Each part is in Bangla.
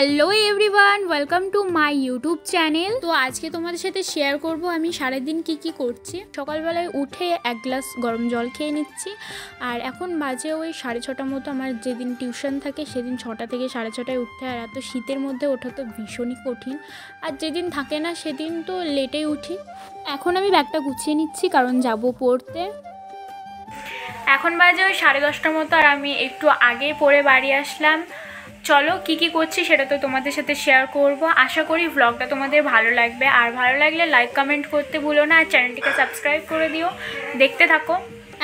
Hello everyone, welcome to my YouTube channel. তো আজকে তোমাদের সাথে শেয়ার করব আমি সারাদিন কি করছি। সকালবেলায় উঠে এক গ্লাস গরম জল খেয়ে নিচ্ছি, আর এখন বাজে ওই 6:30 মতো। আমার যেদিন টিউশন থাকে সেদিন 6টা থেকে 6:30টায় উঠতে, আর এত শীতের মধ্যে ওঠা তো ভীষণই কঠিন। আর যেদিন থাকে না সেদিন তো লেটেই উঠি। এখন আমি ব্যাগটা গুছিয়ে নিচ্ছি কারণ যাব পড়তে। এখন বাজে ওই 10:30 মতো, আর আমি একটু আগে পড়ে বাড়ি আসলাম। চলো কি করছি সেটা তো তোমাদের সাথে শেয়ার করব। আশা করি ভ্লগটা তোমাদের ভালো লাগবে, আর ভালো লাগলে লাইক কমেন্ট করতে ভুলো না, আর চ্যানেলটিকে সাবস্ক্রাইব করে দিও। দেখতে থাকো।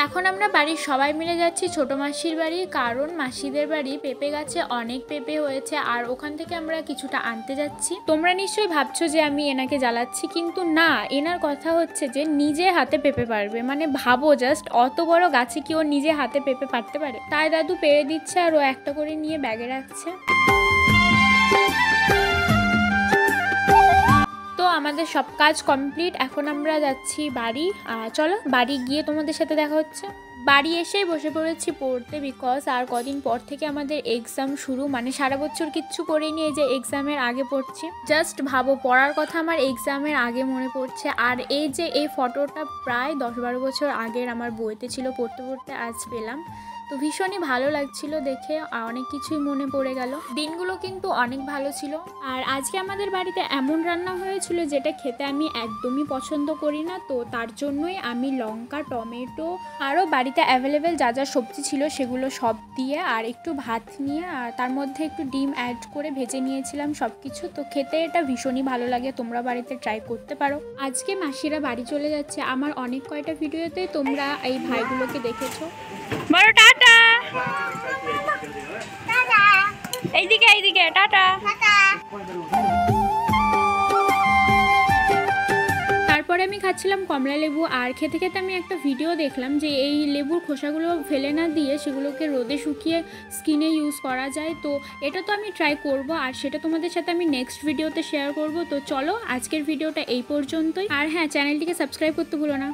এখন আমরা বাড়ির সবাই মিলে যাচ্ছি ছোটো মাসির বাড়ি, কারণ মাসিদের বাড়ি পেঁপে গাছে অনেক পেঁপে হয়েছে, আর ওখান থেকে আমরা কিছুটা আনতে যাচ্ছি। তোমরা নিশ্চয়ই ভাবছো যে আমি এনাকে জ্বালাচ্ছি, কিন্তু না, এনার কথা হচ্ছে যে নিজে হাতে পেঁপে পারবে। মানে ভাবো জাস্ট, অত বড় গাছে কি ও নিজে হাতে পেঁপে পারতে পারে? তাই দাদু পেরে দিচ্ছে, আর ও একটা করে নিয়ে ব্যাগে রাখছে। আমাদের সব কাজ কমপ্লিট, এখন আমরা যাচ্ছি বাড়ি। চলো বাড়ি গিয়ে তোমাদের সাথে দেখা হচ্ছে। বাড়ি এসেই বসে পড়েছি পড়তে, বিকজ আর কদিন পর থেকে আমাদের এক্সাম শুরু। মানে সারা বছর কিচ্ছু করিনি, এই যে এক্সামের আগে পড়ছি। জাস্ট ভাবো, পড়ার কথা আমার এক্সামের আগে মনে পড়ছে। আর এই যে এই ফটোটা প্রায় 10-12 বছর আগের আমার বইতে ছিল, পড়তে পড়তে আজ পেলাম। তো ভীষণই ভালো লাগছিল দেখে, অনেক কিছুই মনে পড়ে গেল। দিনগুলো কিন্তু অনেক ভালো ছিল। আর আজকে আমাদের বাড়িতে এমন রান্না হয়েছিল যেটা খেতে আমি একদমই পছন্দ করি না, তো তার জন্যই আমি লঙ্কা, টমেটো, আরও বাড়িতে অ্যাভেলেবেল যা যা সবজি ছিল সেগুলো সব দিয়ে, আর একটু ভাত নিয়ে, আর তার মধ্যে একটু ডিম অ্যাড করে ভেজে নিয়েছিলাম সব কিছু। তো খেতে এটা ভীষণই ভালো লাগে, তোমরা বাড়িতে ট্রাই করতে পারো। আজকে মাসিরা বাড়ি চলে যাচ্ছে। আমার অনেক কয়টা ভিডিওতে তোমরা এই ভাইগুলোকে দেখেছো। বড় টাটা, এইদিকে টাটা। তারপরে আমি খাচ্ছিলাম কমলা লেবু, আর খেতে খেতে আমি একটা ভিডিও দেখলাম যে এই লেবুর খোসাগুলো ফেলে না দিয়ে সেগুলোকে রোদে শুকিয়ে স্কিনে ইউজ করা যায়। তো এটা তো আমি ট্রাই করব, আর সেটা তোমাদের সাথে আমি নেক্সট ভিডিওতে শেয়ার করব। তো চলো আজকের ভিডিওটা এই পর্যন্তই, আর হ্যাঁ, চ্যানেলটিকে সাবস্ক্রাইব করতে ভুলো না।